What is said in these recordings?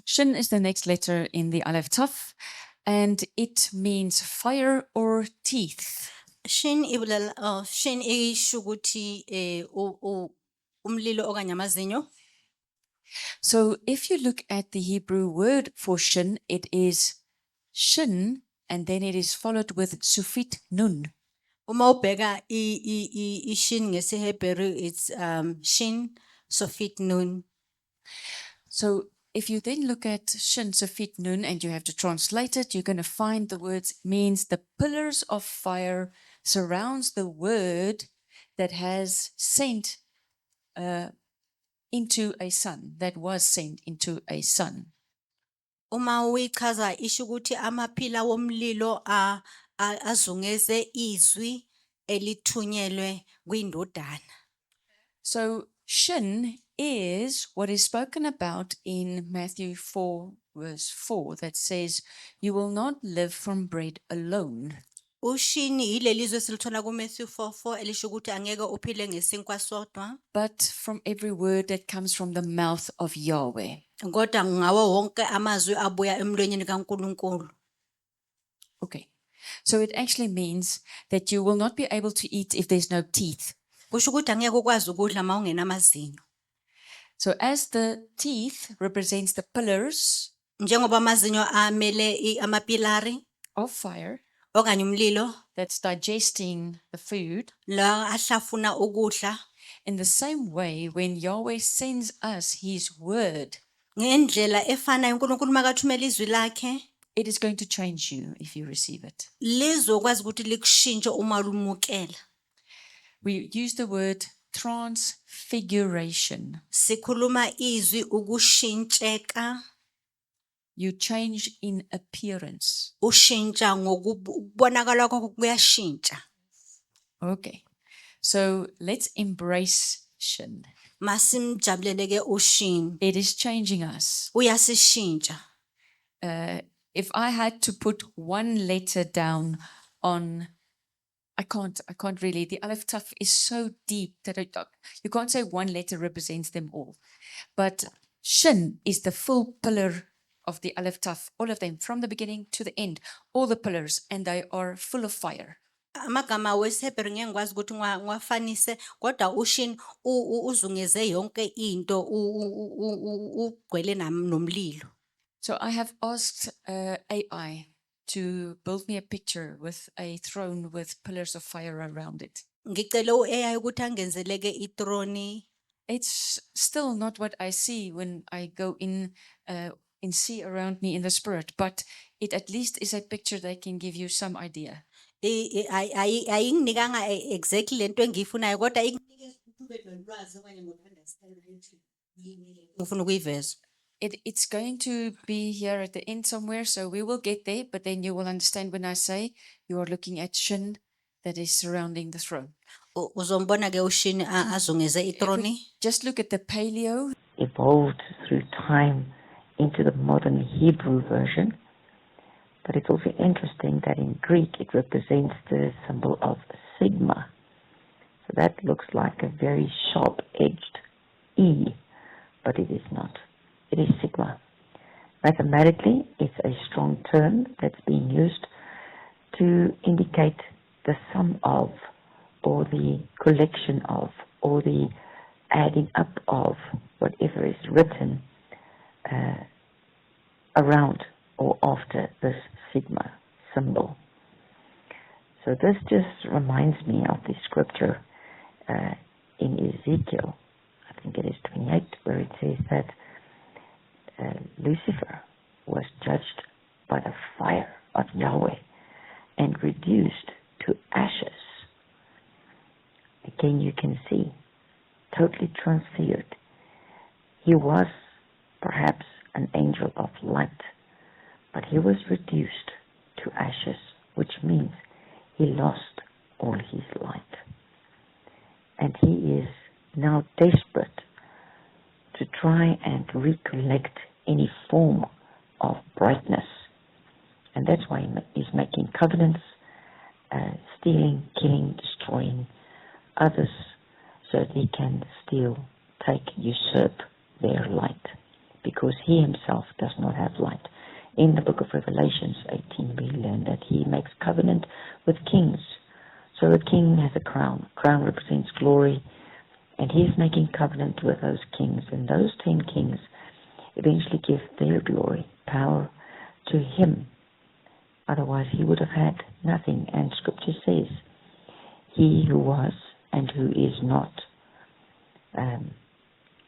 Shin is the next letter in the Aleph Taf, and it means fire or teeth. Shin shin isho ukuthi umlilo okanye amazinyo. So if you look at the Hebrew word for shin, it is shin, and then it is followed with sufit nun. Uma ubheka ishin ngesiHebheru, it's shin sofit nun. So if you then look at shin sufit nun and you have to translate it, you're going to find the words means the pillars of fire surrounds the word that has sent into a son, that was sent into a son. Uma uyichaza isho ukuthi amaphila womlilo azungeze izwi elithunyelwe kwindodana. So shin is what is spoken about in Matthew 4 verse 4 that says, you will not live from bread alone. Ushini yileli zwe silithola kuMatthew 4:4 elisho ukuthi angeke uphile ngesinkwa sodwa, but from every word that comes from the mouth of Yahweh. kodwa ngawo wonke amazwi abuya emlonyeni kaNkulunkulu. Okay. So it actually means that you will not be able to eat if there's no teeth. Kusho ukuthi angeke ukwazi ukudla uma ungenamazinyo. So as the teeth represents the pillars Njengoba amazinyo amele amapilari of fire okanye umlilo that's digesting the food, la ahlafuna ukudla, in the same way, when Yahweh sends us his word, ngendlela efanayo uNkulunkulu makathumela izwi lakhe, it is going to change you if you receive it. lizokwazi ukuthi likushintshe uma lumukela. We use the word transfiguration. Sikhuluma izwi ukushintsheka, You change in appearance. ushintsha ngokubonakala kwakho kuyashintsha. Okay. So let's embrace shin. Masimjabuleleke ushini. It is changing us. Uyasishintsha. If I had to put one letter down on, I can't really. The Aleph Taf is so deep that you can't say one letter represents them all. But shin is the full pillar of the Aleph Taf, all of them, from the beginning to the end, all the pillars, and they are full of fire. Amagama wesiHebheru ngeke ngikwazi ukuthi ngiwafanise, kodwa ushini uzungeze yonke into ugcwele nomlilo. So I have asked AI to build me a picture with a throne with pillars of fire around it. Ngicela uAI ukuthi angenzeleke itroni. It's still not what I see when I go in see around me in the spirit, but it at least is a picture that can give you some idea. Ayinginikanga exactly lento engiyifunayo, kodwa inginikeza ukuthi ube nolwazi okanye ngo-understand ukuthi yini ufuna ukuyiveza. It's going to be here at the end somewhere, so we will get there, but then you will understand when I say you are looking at shin that is surrounding the throne. Uzombona ke ushini azungeze itroni. Just look at the paleo. Evolved through time into the modern Hebrew version. But it's also interesting that in Greek it represents the symbol of sigma. So that looks like a very sharp-edged E, but it is not. It is sigma. Mathematically, it's a strong term that's being used to indicate the sum of, or the collection of, or the adding up of whatever is written around or after this sigma symbol. So this just reminds me of the scripture in Ezekiel, I think it is 28, where it says that Lucifer was judged by the fire of Yahweh and reduced to ashes. Again, you can see, totally transfigured. He was perhaps an angel of light, but he was reduced to ashes, which means he lost all his light. And he is now desperate to try and recollect any form of brightness. And that's why he's making covenants, stealing, killing, destroying others, so that he can still usurp their light, because he he himself does not have light. In the book of Revelations 18, we learn that he makes covenant with kings. So a king has a crown. Crown represents glory, and he's making covenant with those kings. And those 10 kings eventually give their glory, power to him. Otherwise, he would have had nothing. And Scripture says, he who was and who is not,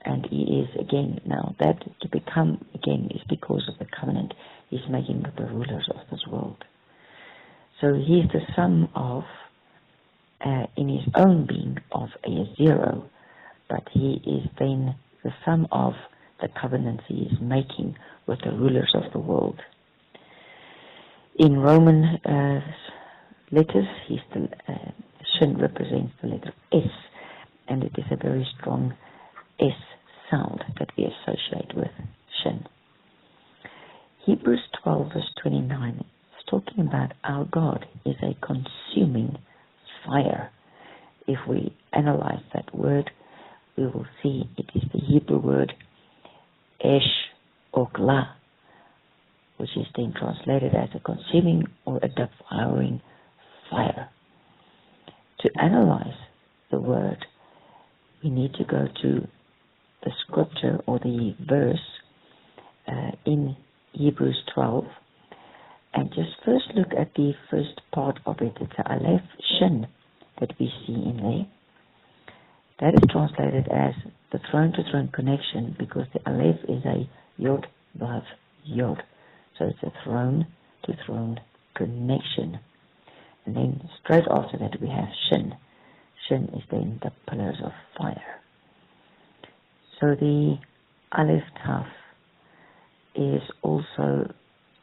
and he is again. Now, that to become again is because of the covenant he's making with the rulers of this world. So he's the sum of, in his own being, of a zero, but he is then the sum of the covenants he is making with the rulers of the world. In Roman letters, Shin represents the letter S, and it is a very strong S sound that we associate with Shin. Hebrews 12 verse 29 is talking about our God is a consuming fire. If we analyze that word, we will see it is the Hebrew word Esh Okla, which is then translated as a consuming or a devouring fire. To analyze the word, we need to go to the scripture or the verse in Hebrews 12 and just first look at the first part of it. It's a Aleph Shin that we see in there. That is translated as the throne-to-throne connection because the Aleph is a Yod Vav Yod. So it's a throne-to-throne connection. And then straight after that we have Shin. Shin is then the pillars of fire. So the Aleph Taf is also,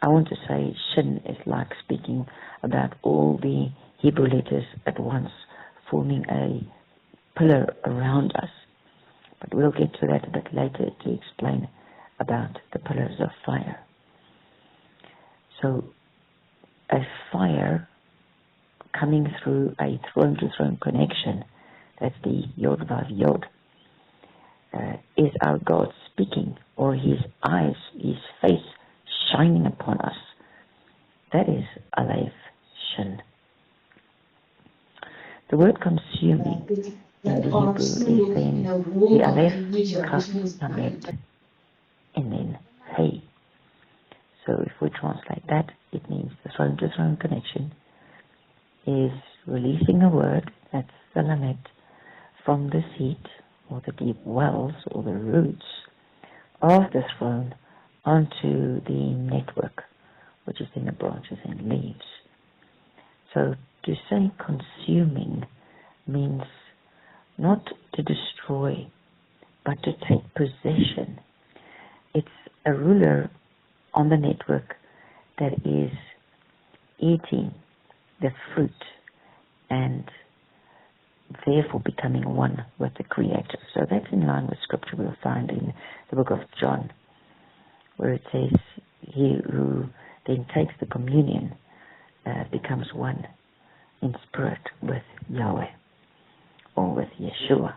I want to say Shin is like speaking about all the Hebrew letters at once, forming a pillar around us. But we'll get to that a bit later to explain about the pillars of fire. So a fire coming through a throne-to-throne connection, that's the Yod Vav Yod, is our God speaking, or his eyes, his face shining upon us. That is Aleph Shin. The word consuming in the Hebrew is then the Aleph, Kaf, Lamed, and then Hey. So if we translate that, it means the throne-to-throne connection is releasing a word, that's the Lamed, from the seat or the deep wells or the roots of the throne onto the network, which is in the branches and leaves. So to say consuming means not to destroy, but to take possession. It's a ruler on the network that is eating the fruit and therefore becoming one with the Creator. So that's in line with Scripture we'll find in the book of John, where it says, he who then takes the communion becomes one in spirit with Yahweh or with Yeshua.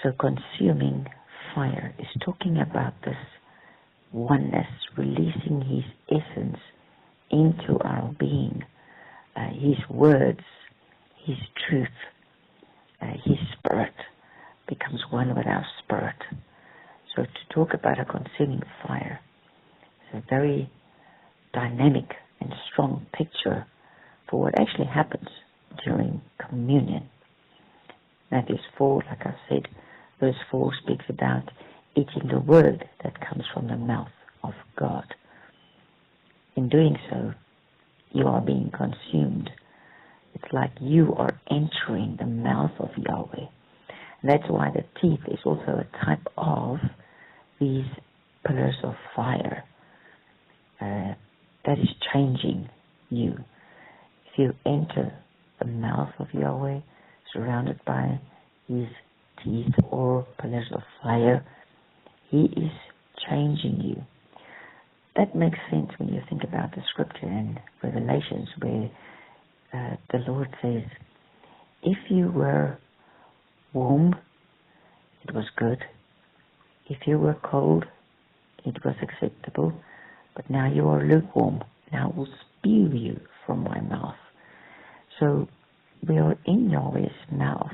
So consuming fire is talking about this oneness, releasing his essence into our being, his words, his truth, his spirit becomes one with our spirit. So to talk about a consuming fire is a very dynamic and strong picture for what actually happens during communion. Matthew 4, like I said, verse 4 speaks about eating the word that comes from the mouth of God. In doing so, you are being consumed. It's like you are entering the mouth of Yahweh. And that's why the teeth is also a type of these pillars of fire that is changing you. If you enter the mouth of Yahweh, surrounded by his teeth or pillars of fire, he is changing you. That makes sense when you think about the scripture in Revelations where the Lord says, if you were warm, it was good. If you were cold, it was acceptable, but now you are lukewarm. Now I will spew you from my mouth. So we are in Yahweh's mouth.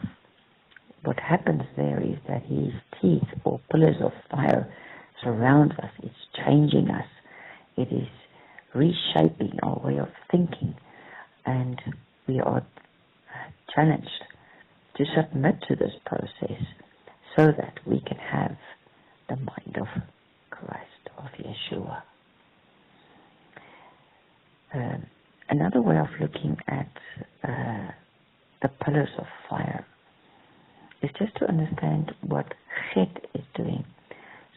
What happens there is that his teeth or pillars of fire surround us. It's changing us. It is reshaping our way of thinking. And we are challenged to submit to this process so that we can have the mind of Christ, of Yeshua. Another way of looking at the pillars of fire is just to understand what Chet is doing.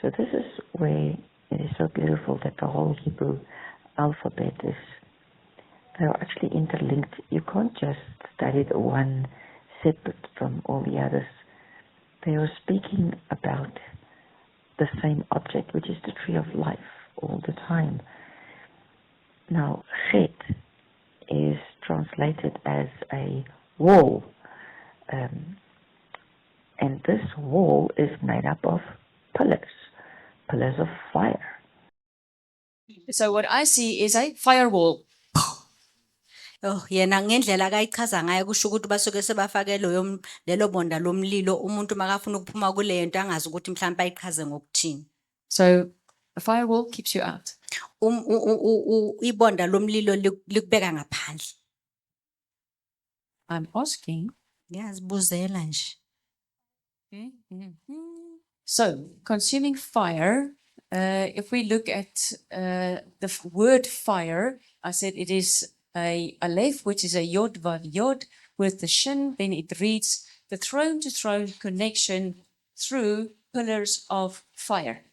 So this is where it is so beautiful that the whole Hebrew alphabet is, they are actually interlinked. You can't just study the one separate from all the others. They are speaking about the same object, which is the tree of life, all the time. Now, Chet is translated as a wall, and this wall is made up of pillars of fire. So what I see is a firewall. Oh, yena ngendlela akayichaza ngayo kusho ukuthi basuke sebafake lelo bonda lomlilo umuntu makafuna ukuphuma kule nto angazi ukuthi mhlawumbe ayichaze ngokuthini. So a firewall keeps you out. Ibonda lomlilo likubeka ngaphandle. I'm asking. Ngiyazibuzela nje. So consuming fire, if we look at the word fire, I said it is a aleph, which is a yod vav yod with the shin, then it reads the throne to throne connection through pillars of fire.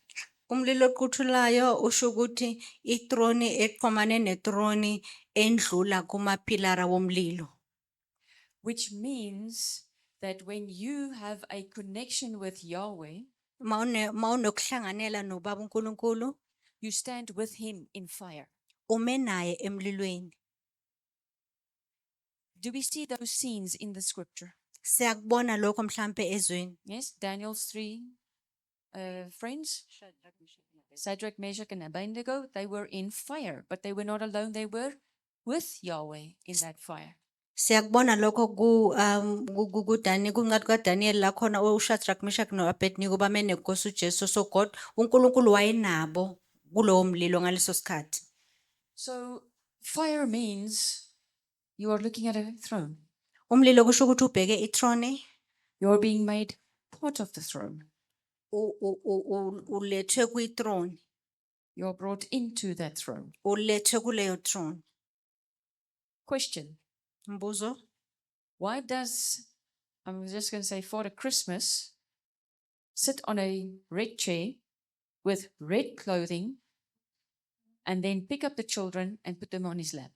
Umlilo oqhuthulayo usho ukuthi itroni exhomane netroni endlula kumapilara womlilo. Which means that when you have a connection with Yahweh, Mawunokuhlanganela nobaba uNkulunkulu, you stand with him in fire. ume naye emlilweni. Do we see those scenes in the scripture? Siyakubona lokho mhlambe ezweni. Yes, Daniel's three friends, Shadrach, Meshach, and Abednego, they were in fire, but they were not alone. They were with Yahweh in that fire. Siyakubona lokho ku Daniel kungathi kaDaniel la khona uShadrach, Meshach noAbednego bamene kuNkosi uJesu, so God uNkulunkulu wayenabo kulowo mlilo ngaleso sikhathi. So fire means you are looking at a throne. Umlilo kusho ukuthi ubheke ithrone, You're being made part of the throne. ulethwe kwi-throne, You're brought into that throne. ulethwe kuleyo throne. Question. Mbuzo, Why does, I'm just going to say, Father Christmas sit on a red chair with red clothing and then pick up the children and put them on his lap?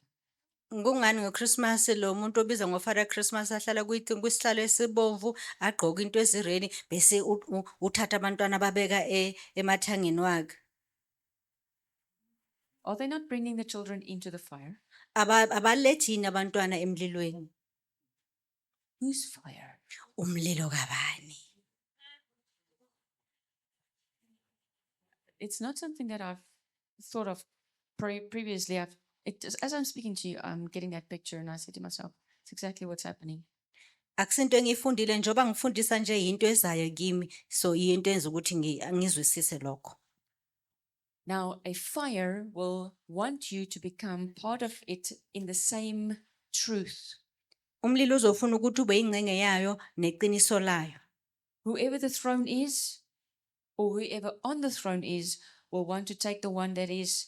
ngungani ngoChristmas lo muntu obiza ngoFather Christmas ahlala kwisihlalo esibomvu agqoka into ezireni bese uthatha abantwana babeka emathangeni wakhe. Are they not bringing the children into the fire? Abalethi yini abantwana emlilweni? Whose fire? Umlilo kabani? It's not something that I've thought of previously. As I'm speaking to you, I'm getting that picture and I say to myself, it's exactly what's happening. Akusinto engifundile njoba ngifundisa nje into ezayo kimi, so into enza ukuthi ngizwisise lokho. Now, a fire will want you to become part of it in the same truth. Umlilo uzofuna ukuthi ube ingcenye yayo neqiniso layo. Whoever the throne is, or whoever on the throne is, will want to take the one that is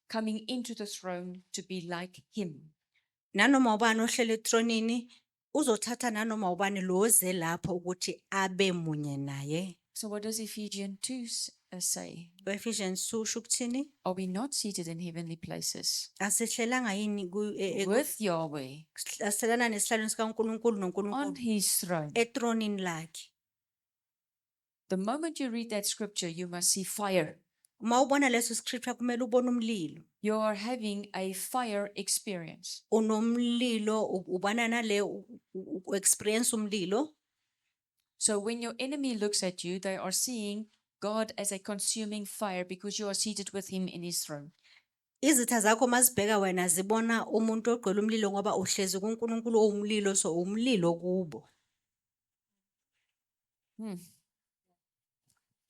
coming into the throne to be like him. Nanoma ubani ohlele etronini uzothatha nanoma ubani loze lapho ukuthi abe munye naye. So what does Ephesians 2 say? Ephesians 2 shukuthini? Are we not seated in heavenly places Asihlelanga yini with Yahweh asihlelana nesihlalweni sikaNkulunkulu on noNkulunkulu his throne? etronini lakhe. The moment you read that scripture, you must see fire. Uma ubona leso scripture kumele ubone umlilo. You are having a fire experience. Unomlilo ubana nale experience umlilo. So when your enemy looks at you, they are seeing God as a consuming fire because you are seated with him in his throne. Izitha zakho mazibheka wena zibona umuntu ogcwele umlilo ngoba uhlezi kuNkulunkulu owumlilo so umlilo kubo.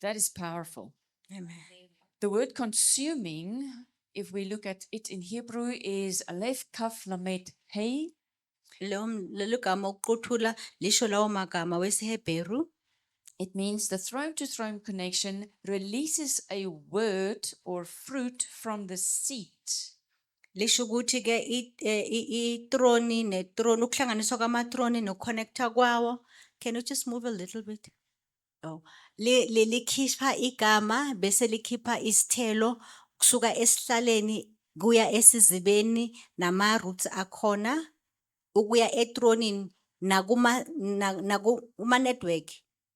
That is powerful. Amen. The word consuming, if we look at it in Hebrew, is Aleph Kaf Lamed Hey. Lelo gama ukuquthula lisho lawo magama wesiHebheru. It means the throne to throne connection releases a word or fruit from the seat. Lisho ukuthi ke itroni netroni ukuhlanganiswa kwamatroni nokconnecta kwawo. Can you just move a little bit? Oh, likhipha igama bese likhipha isithelo kusuka esihlaleni kuya esizibeni nama roots akhona ukuya etronini nakuma network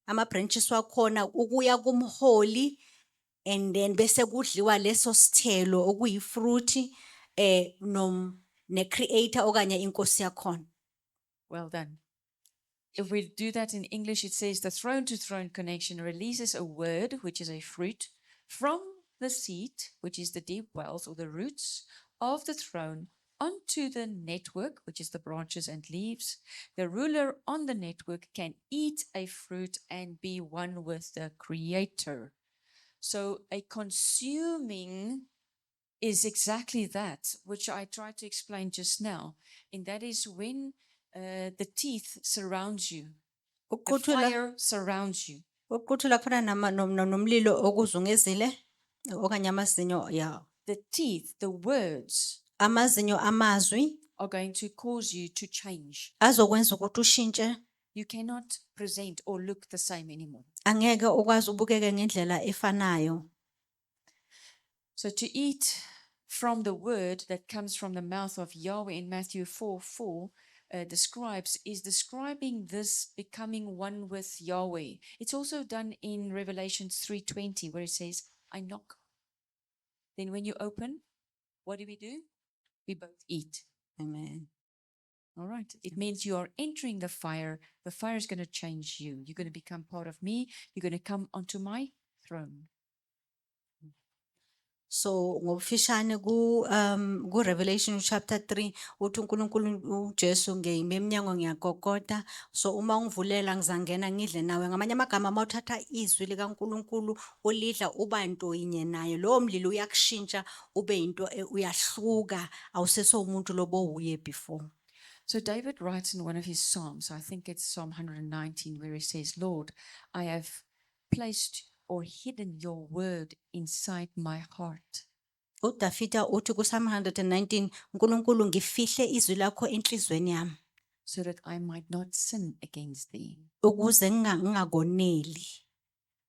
ama branches wakhona ukuya kumholi and then bese kudliwa leso sithelo okuyi fruit ne creator okanye inkosi yakhona. Well done. If we do that in English, it says the throne to throne connection releases a word, which is a fruit, from the seat, which is the deep wells or the roots of the throne, onto the network, which is the branches and leaves. The ruler on the network can eat a fruit and be one with the Creator. So a consuming is exactly that, which I tried to explain just now. And that is when the teeth surrounds you, the Ukuquthula fire surrounds you. ukuquthula kufana nomlilo okuzungezile okanye amazinyo ya The teeth, the words, amazinyo amazwi are going to cause you to change. azokwenza ukuthi ushintshe. You cannot present or look the same anymore. Angeke ukwazi ubukeke ngendlela efanayo. So to eat from the word that comes from the mouth of Yahweh in Matthew 4:4 describing this becoming one with Yahweh. It's also done in Revelation 3:20 where it says, I knock. Then when you open, what do? We both eat. Amen. All right. It means you are entering the fire. The fire is going to change you. You're going to become part of me. You're going to come onto my throne. So ngobufishane ku Revelation chapter 3 uthi uNkulunkulu uJesu ngeyimenyango ngiyagogota so uma ungivulela ngizangena ngidle nawe ngamanye amagama mawuthatha izwi likaNkulunkulu olidla uba into yinye naye lo mlilo uyakushintsha ube into uyahluka awuseso umuntu lobo uye before. So David writes in one of his Psalms, I think it's Psalm 119, where he says, Lord, I have placed or hidden your word inside my heart. uDavida uthi ku Psalm 119 uNkulunkulu ngifihle izwi lakho enhlizweni yami so that I might not sin against thee. ukuze ngingakoneli.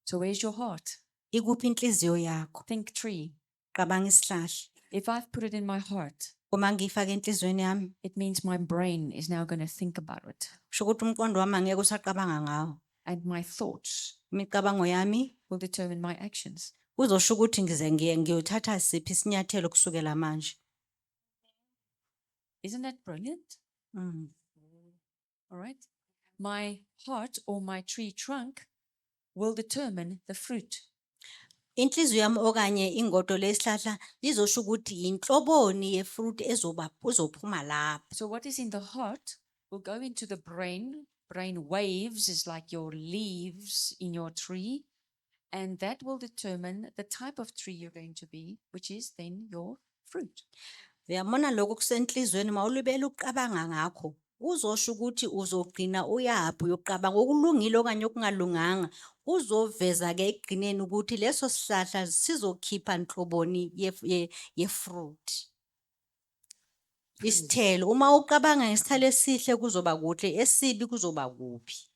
So where's your heart? Ikuphi inhliziyo yakho? Think tree. Qabanga isihlahla. If I've put it in my heart, Uma ngifake enhlizweni yami it means my brain is now going to think about it. kusho ukuthi umqondo wami angeke usaqabanga ngawo. And my thoughts Imicabango yami will determine my actions. uzosho ukuthi ngiyothatha siphi isinyathelo kusukela manje. Isn't that brilliant? All right. My heart or my tree trunk will determine the fruit. Inhliziyo yami okanye ingodo lesihlahla lizosho ukuthi inhloboni yefruit uzophuma lapho. So what is in the heart will go into the brain. Brain waves is like your leaves in your tree. And that will determine the type of tree you're going to be, which is then your fruit. Uyabona lokho kusenhlizweni mawulibela ukuqabanga ngakho uzosho ukuthi uzogcina uyaphi uyoqabanga okulungile okanye okungalunganga uzoveza ke egcineni ukuthi leso sihlahla sizokhipha inhloboni yefruit. Isithelo uma uqabanga ngesithelo esihle kuzoba kuhle esibi kuzoba kuphi.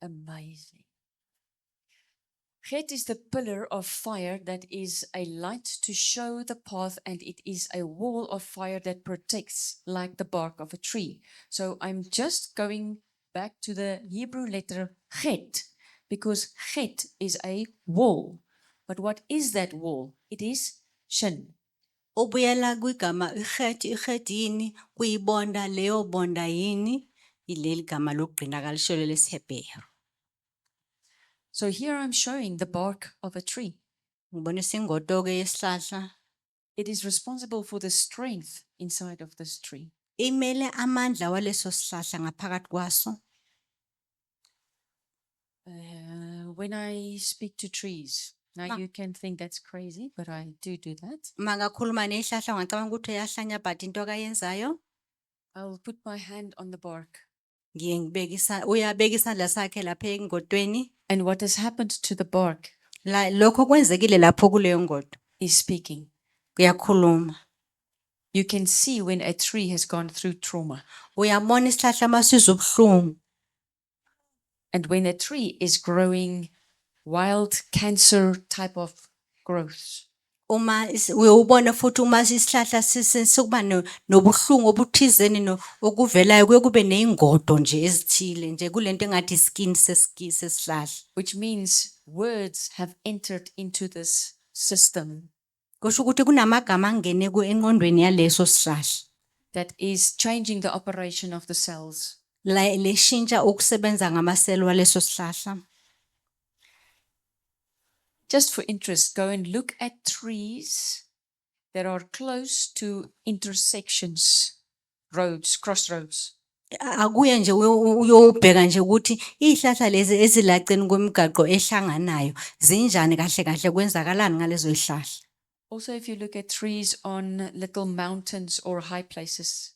Amazing. Chet is the pillar of fire that is a light to show the path, and it is a wall of fire that protects like the bark of a tree. So I'm just going back to the Hebrew letter Chet, because Chet is a wall. But what is that wall? It is Shin. Obuyela kwigama ikhet yini kuyibonda leyo bonda yini ileli gama lokugcina kalisholo lesiHebheru. So here I'm showing the bark of a tree. Ngibonisa ingodo ke yesihlahla. It is responsible for the strength inside of this tree. Imele amandla waleso sihlahla ngaphakathi kwaso. When I speak to trees, now Ma- you can think that's crazy, but I do that. Makakhuluma nezihlahla ngicabanga ukuthi uyahlanya but into akayenzayo I'll put my hand on the bark. uyabeka isandla sakhe lapha engodweni. And what has happened to the bark Lokho kwenzekile lapho kuleyo ngodo. is speaking. Kuyakhuluma. You can see when a tree has gone through trauma. Uyabona isihlahla masizwa ubuhlungu. And when a tree is growing wild cancer type of growth, Uyubona futhi uma isihlahla sikuba nobuhlungu obuthizeni okuvelayo kuye kube neingodo nje ezithile nje kulento engathi skin sesihlahla. which means words have entered into this system Kusho ukuthi kunamagama angene engqondweni yaleso sihlahla. that is changing the operation of the cells. Leshintsha ukusebenza ngamaseli waleso sihlahla. Just for interest, go and look at trees that are close to intersections, roads, crossroads. Akuye nje uyobheka nje ukuthi izihlahla lezi ezilaceni kwemigaqo ehlanganayo zinjani kahle kahle kwenzakalani ngalezo zihlahla. Also, if you look at trees on little mountains or high places,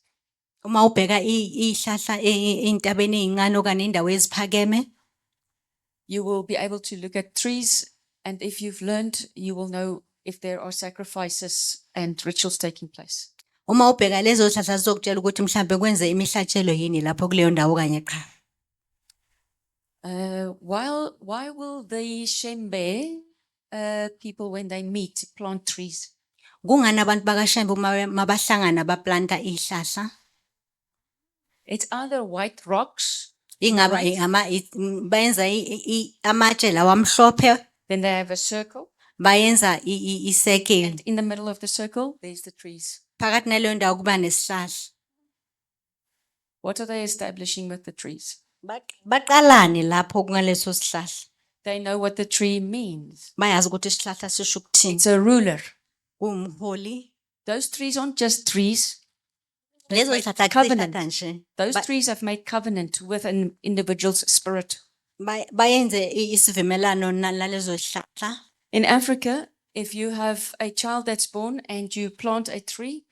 Uma ubheka izihlahla eintabeni ezincane okanye indawo eziphakeme, you will be able to look at trees, and if you've learned, you will know if there are sacrifices and rituals taking place. uma ubheka lezo zihlahla zizokutshela ukuthi mhlambe kwenze imihlatshelo yini lapho kuleyo ndawo kanye cha. Why will the Shembe people, when they meet, plant trees? Kungani abantu bakaShembe uma mabahlangana baplanta izihlahla? It's either white rocks, Ingaba bayenza amatshe lawa amhlophe, then they have a circle, bayenza i-circle. and in the middle of the circle, there's the trees. Phakathi naleyo ndawo kuba nesihlahla. What are they establishing with the trees? Baqalane lapho kungaleso sihlahla. They know what the tree means. Bayazi ukuthi isihlahla sisho ukuthini. It's a ruler. Umholi. Those trees aren't just trees. Lezo zihlahla Covenant. kuyihlahla nje. Those trees have made covenant with an individual's spirit. Bayenze isivumelano nalezo zihlahla. In Africa, if you have a child that's born and you plant a tree,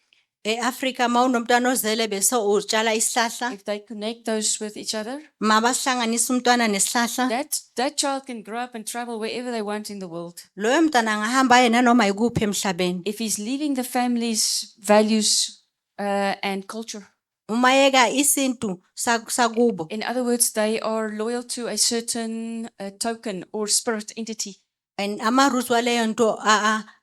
EAfrika mawunomntwana ozele bese utshala isihlahla, if they connect those with each other, mabahlanganisa umntwana nesihlahla, that child can grow up and travel wherever they want in the world. loyo mntwana angahamba aye nanoma yikuphi emhlabeni. If he's leaving the family's values and culture. Umayeka isintu sakubo. In other words, they are loyal to a certain token or spirit entity. And ama-roots waleyo nto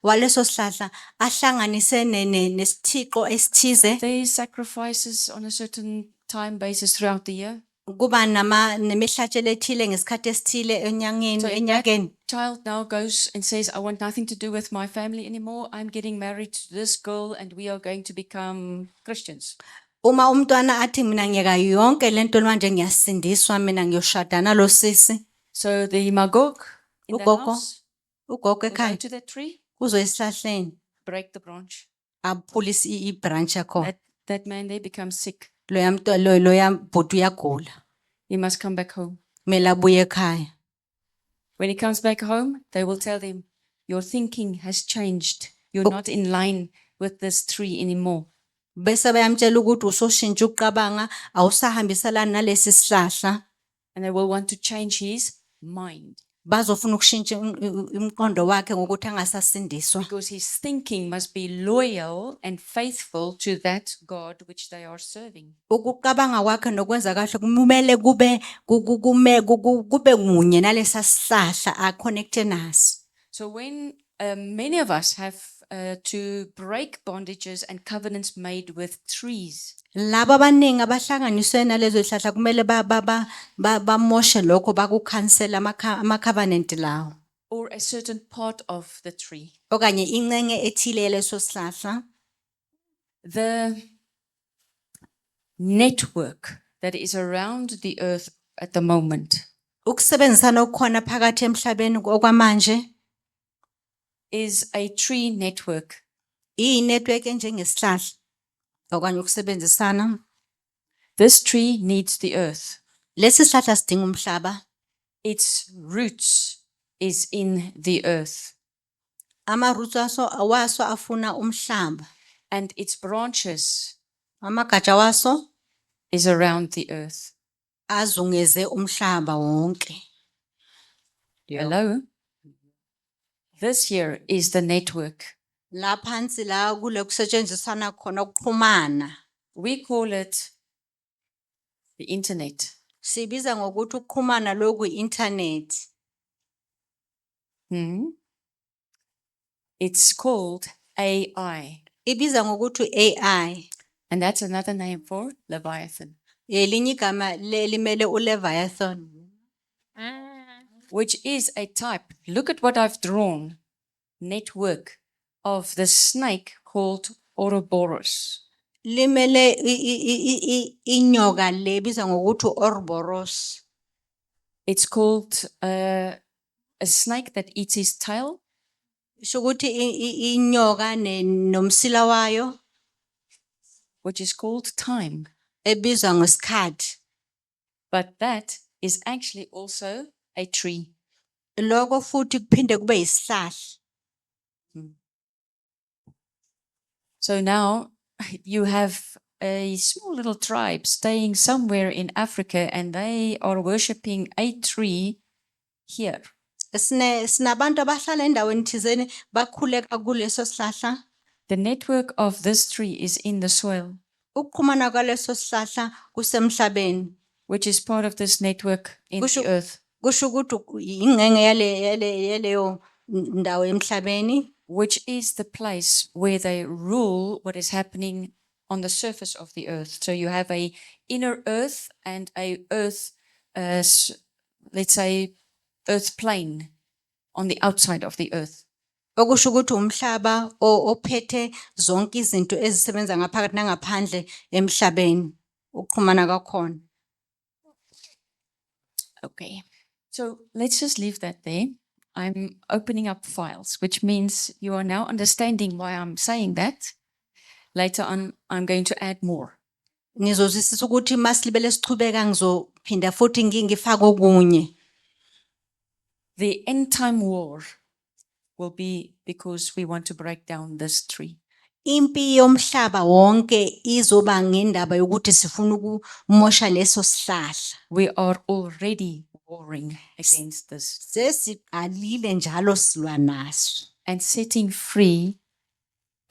waleso sihlahla ahlanganise nesithixo esithize. There's sacrifices on a certain time basis throughout the year. Kuba nemihlatshelo ethile ngesikhathi esithile enyakeni. Child now goes and says, I want nothing to do with my family anymore. I'm getting married to this girl and we are going to become Christians. Uma umntwana athi mina ngiyeka yonke lento manje ngiyasindiswa mina ngiyoshada nalo sisi. So the Magog in the Ugogo. house Ugogo will go ekhaya to that tree, kuzo esihlahleni break the branch. aphulisa ibranch yakho. That man there becomes sick. Loya bhuti uyagula. He must come back home. Kumele abuye ekhaya. When he comes back home, they will tell him, your thinking has changed. You're not in line with this tree anymore. Bese bayamtshela ukuthi usoshintsha ukuqabanga awusahambiselani nalesi sihlahla. And they will want to change his mind. Bazofuna ukushintsha umqondo wakhe ngokuthi angasasindiswa. Because his thinking must be loyal and faithful to that God which they are serving. Ukuqabanga kwakhe nokwenza kahle kumele kube munye nalesa sihlahla aconnecte naso. So when many of us have to break bondages and covenants made with trees, Laba abaningi abahlanganiswe nalezo zihlahla kumele bamoshe lokho bakukhansela ama-covenant lawo. or a certain part of the tree. Okanye ingxenye ethile yaleso sihlahla. The network that is around the earth at the moment Ukusebenzisana okukhona phakathi emhlabeni okwamanje is a tree network. network enjengesihlahla okanye ukusebenzisana. This tree needs the earth. Lesi sihlahla sidinga umhlaba. Its roots is in the earth, Ama-roots waso afuna umhlaba. and its branches Amagatsha waso is around the earth. azungeze umhlaba wonke. Hello? This here is the network. La phansi la kule kusetshenziswana khona ukuxhumana. We call it the internet. Sibiza ngokuthi ukuxhumana loku internet. It's called AI, Ibiza ngokuthi AI. and that's another name for Leviathan, Elinye igama limele uLeviathan. which is a type. Look at what I've drawn. Network of the snake called Ouroboros. Limele inyoka le biza ngokuthi Ouroboros. It's called a snake that eats his tail, Shukuthi inyoka nomsila wayo which is called time. ebizwa ngesikhathi. But that is actually also a tree. Lokho futhi kuphinde kube isihlahla. So now you have a small little tribe staying somewhere in Africa, and they are worshipping a tree here. Sinabantu abahlala endaweni thizeni bakhuleka kuleso sihlahla. The network of this tree is in the soil, Ukuxhumana kwaleso sihlahla kusemhlabeni. which is part of this network in Kusho- the earth, Kusho ukuthi ingxenge yaleyo ndawo emhlabeni. which is the place where they rule what is happening on the surface of the earth. So you have a inner earth and a earth, let's say, earth plane on the outside of the earth. Okusho ukuthi umhlaba ophethe zonke izinto ezisebenza ngaphakathi nangaphandle emhlabeni. Ukuxhumana kakhona. Okay, so let's just leave that there. I'm opening up files, which means you are now understanding why I'm saying that. Later on, I'm going to add more. Ngizozwisisa ukuthi masilibele sichubeka ngizophinda futhi ngifake okunye. The end time war will be because we want to break down this tree. Impi yomhlaba wonke izoba ngendaba yokuthi sifuna ukumosha leso sihlahla. We are already warring against this Sesiqalile njalo silwa naso. and setting free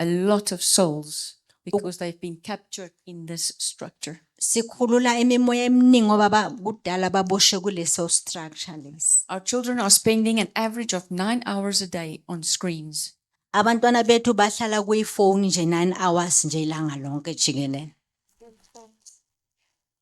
a lot of souls because they've been captured in this structure. Sikhulula imimoya eminingi ngoba kudala baboshe kuleso structure lesi. Our children are spending an average of 9 hours a day on screens. Abantwana bethu bahlala kuyifoni nje 9 hours nje ilanga lonke jikelele.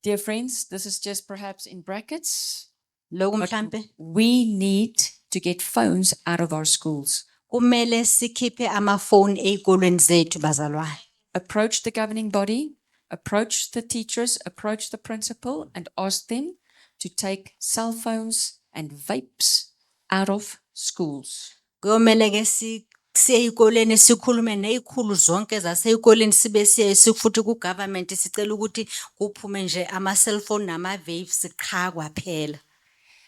Dear friends, this is just perhaps in brackets. Lokhu But mhlambe we need to get phones out of our schools. kumele sikhiphe amafoni ezikolweni zethu bazalwane. Approach the governing body, approach the teachers, approach the principal, and ask them to take cell phones and vapes out of schools. Kuyomele ke siye ezikoleni sikhulume nezikhulu zonke zasezikoleni sibe siye futhi ku government sicela ukuthi kuphume nje ama cellphone nama vapes qha kwaphela.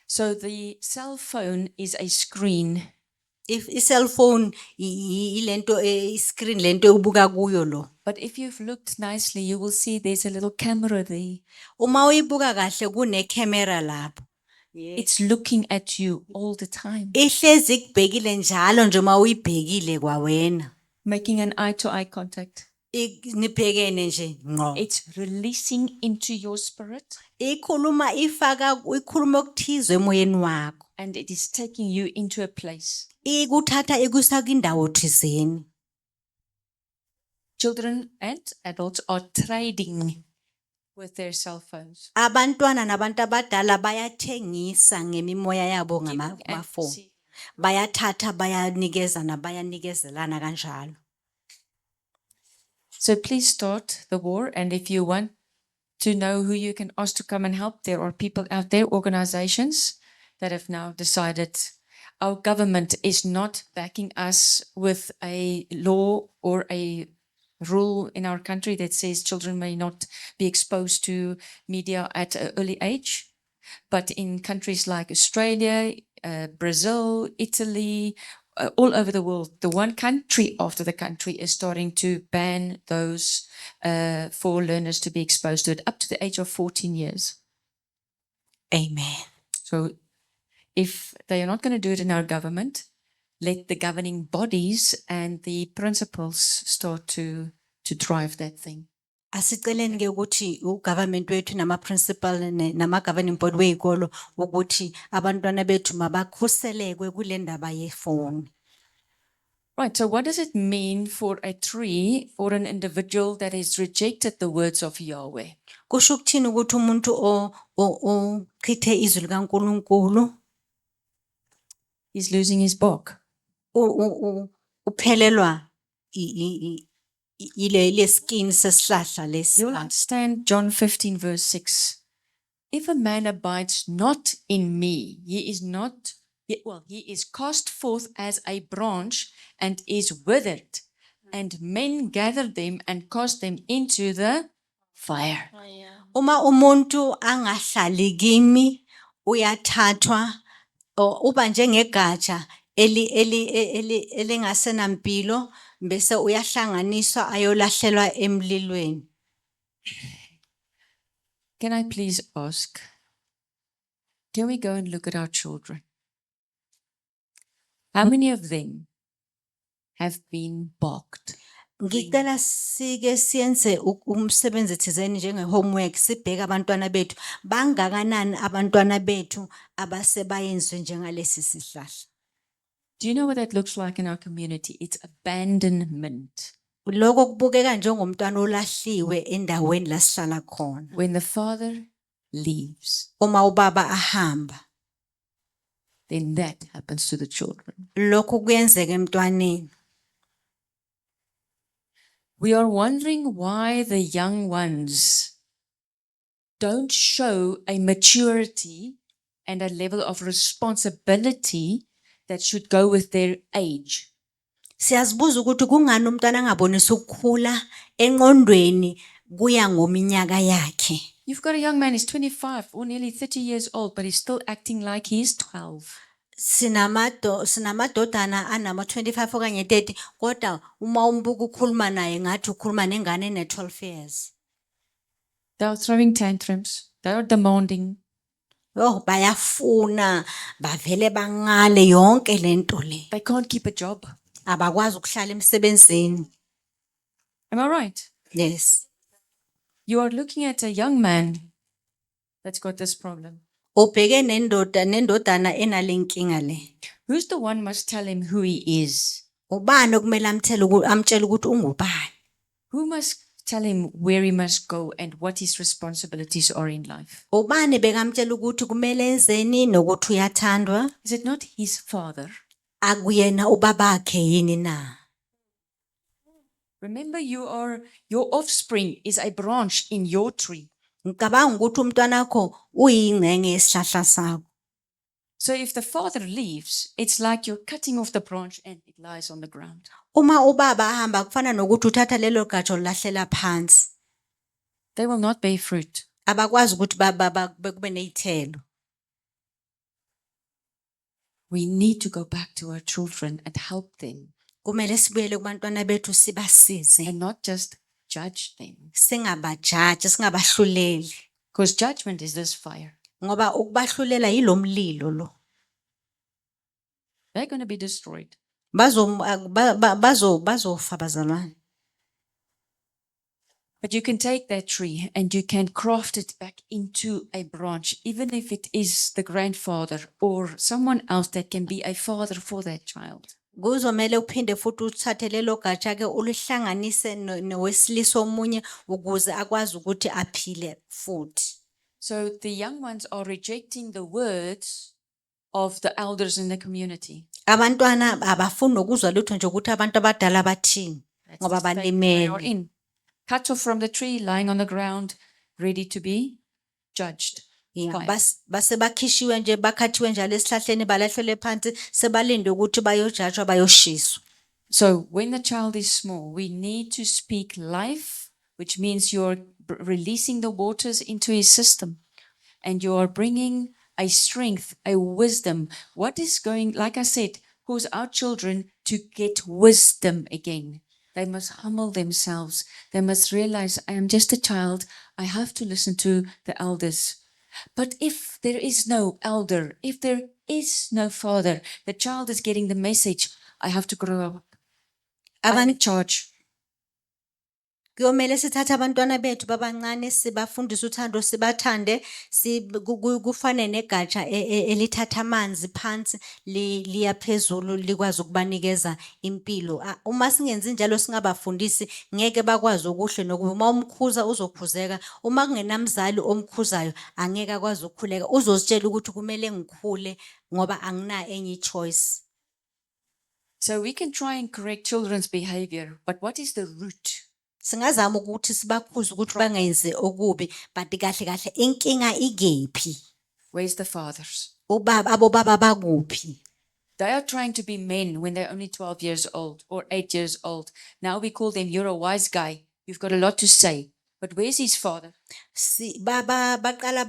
So the cell phone is a screen. If I cellphone ilento screen lento ubuka kuyo lo. But if you've looked nicely, you will see there's a little camera there. Uma uyibuka kahle kune camera lapho. It's looking at you all the time, Ihlezi kubhekile njalo nje uma uyibhekile kwawena. making an eye-to-eye contact. Nibhekene nje ngqo. It's releasing into your spirit, Ikhuluma ikhuluma okuthizwe emoyeni wakho. and it is taking you into a place. Ikuthatha ikusa kwindawo thizeni. Children and adults are trading with their cell phones. Abantwana nabantu abadala bayathengisa ngemimoya yabo And ngamafoni. see, Bayathatha bayanikezana bayanikezelana kanjalo. so please start the war, and if you want to know who you can ask to come and help, there are people out there, organizations. that have now decided our government is not backing us with a law or a rule in our country that says children may not be exposed to media at an early age. But in countries like Australia, Brazil, Italy, all over the world, the one country after the country is starting to ban those for learners to be exposed to it up to the age of 14 years. Amen. So if they are not going to do it in our government, let the governing bodies and the principals start to drive that thing. Asiceleni ke ukuthi ugovernment wethu nama-principal nama-governing board wey'kolo ukuthi abantwana bethu mabakhuselekwe kule ndaba yefoni. Right, so what does it mean for a tree or an individual that has rejected the words of Yahweh? Kusho ukuthini ukuthi umuntu ochithe izwi likaNkulunkulu He's losing his bark. uphelelwa ile skin sesihlahla lesi. You'll understand John 15 verse 6. If a man abides not in me, he is cast forth as a branch and is withered, and men gather them and cast them into the fire. Uma umuntu angahlali kimi uyathathwa uba njengegatsha elingasenampilo bese uyahlanganiswa ayolahlelwa emlilweni. Can I please ask, can we go and look at our children? How many of them have been balked? Ngicela sike siyenze umsebenzi thizeni njenge homework sibheke abantwana bethu bangakanani abantwana bethu abasebayenzwe njengalesi sihlahla. Do you know what that looks like in our community? It's abandonment. Lokho kubukeka njengomntwana olahliwe endaweni la sihlala khona. When the father leaves, Uma ubaba ahamba then that happens to the children. lokho kuyenzeka emntwaneni. We are wondering why the young ones don't show a maturity and a level of responsibility that should go with their age. Siyazibuza ukuthi kungani umntwana angabonisa ukukhula engqondweni kuya ngominyaka yakhe. You've got a young man, he's 25 or nearly 30 years old, but he's still acting like he's 12. Sinamadodana anama 25 okanye 30 kodwa uma umbuka ukhuluma naye ngathi ukhuluma nengane ene 12 years. They are throwing tantrums. They are demanding. Oh bayafuna bavele bangale yonke lento le. They can't keep a job. Abakwazi ukuhlala emsebenzini. Am I right? Yes. You are looking at a young man that's got this problem. Ubheke nendodana enalenkinga le. Who's the one must tell him who he is? Ubani okumele amtshela ukuthi ungubani? Who must tell him where he must go and what his responsibilities are in life? Ubani bekamtshela ukuthi kumele enzeni nokuthi uyathandwa? Is it not his father? Akuyena ubabakhe yini na? Remember, your offspring is a branch in your tree. Ngicabanga ukuthi umntwana wakho uyingcenye yesihlahla sakho. So if the father leaves, it's like you're cutting off the branch and it lies on the ground. Uma ubaba ahamba kufana nokuthi uthatha lelo gatsha olahlela phansi. They will not bear fruit. Abakwazi ukuthi kube nezithelo. We need to go back to our children and help them Kumele sibuyele kubantwana bethu sibasize. and not just judge them. Singabajaji, singabahluleli. Because judgment is this fire. Ngoba ukubahlulela yilomlilo lo. They're going to be destroyed. Bazofa bazalwane. But you can take that tree and you can craft it back into a branch, even if it is the grandfather or someone else that can be a father for that child. Kuzomela uphinde futhi uthathe lelo gatsha ke ulihlanganise nowesilisa omunye ukuze akwazi ukuthi aphile futhi. So the young ones are rejecting the words of the elders in the community. Abantwana abafuni ukuzwa lutho nje ukuthi abantu abadala bathini That's ngoba the state they are balimele. in. Cut off from the tree, lying on the ground, ready to be judged. Yeah, fire. base bakhishiwe nje bakhathiwe njalo esihlahleni balahlele phansi sebalinde ukuthi bayojajwa bayoshiswa. So when the child is small, we need to speak life, which means you're releasing the waters into his system and you are bringing a strength, a wisdom. What is going, like I said, cause our children to get wisdom again. They must humble themselves. They must realize, I am just a child. I have to listen to the elders. But if there is no elder, if there is no father, the child is getting the message, I have to grow up. I'm in charge. Kuyomele sithathe abantwana bethu babancane sibafundise uthando sibathande kufane negatsha elithatha amanzi phansi liya phezulu likwazi ukubanikeza impilo. Uma singenzi njalo singabafundisi ngeke bakwazi ukuhle nokuba uma umkhuza uzokhuzeka, uma kungenamzali omkhuzayo angeke akwazi ukukhuleka, uzozitshela ukuthi kumele ngikhule ngoba angina enye choice. So we can try and correct children's behavior, but what is the root? Singazama ukuthi sibakhuze ukuthi bangenze okubi, but kahle kahle inkinga ikephi? Where's the fathers? Abobaba bakuphi? They are trying to be men when they're only 12 years old or 8 years old. Now we call them, you're a wise guy. You've got a lot to say. But where's his father? Baqala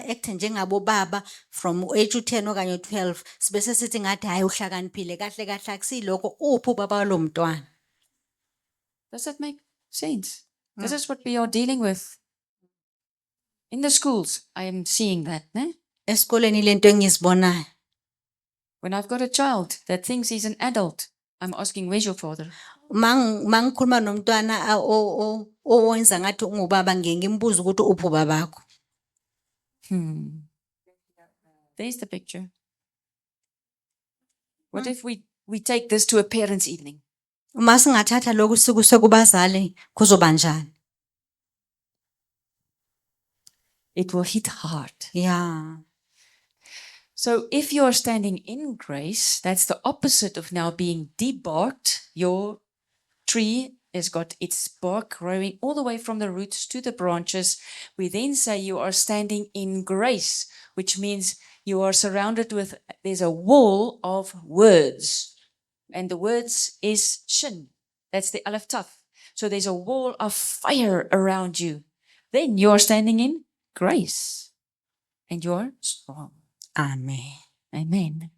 act njengabo baba from age 10 okanye 12 sibese sithi ngathi hayi uhlakaniphile kahle kahle akusilokho uphi ubaba lo mntwana. Does that make sense? This is what we are dealing with. In the schools, I am seeing that. Ne? Esikoleni lento engizibonayo. When I've got a child that thinks he's an adult, I'm asking, where's your father? Mangikhuluma nomntwana owenza ngathi ungubaba ngimbuza ukuthi uphi babakho. There's the picture. What if we take this to a parents' evening? Uma singathatha lokhu sikuse kubazali kuzoba njani? It will hit hard. Yeah. So if you are standing in grace, that's the opposite of now being debarked. Your tree has got its bark growing all the way from the roots to the branches. We then say you are standing in grace, which means you are surrounded with, there's a wall of words. And the words is shin. That's the aleph taf. So there's a wall of fire around you. Then you're standing in grace. And you're strong. Amen. Amen.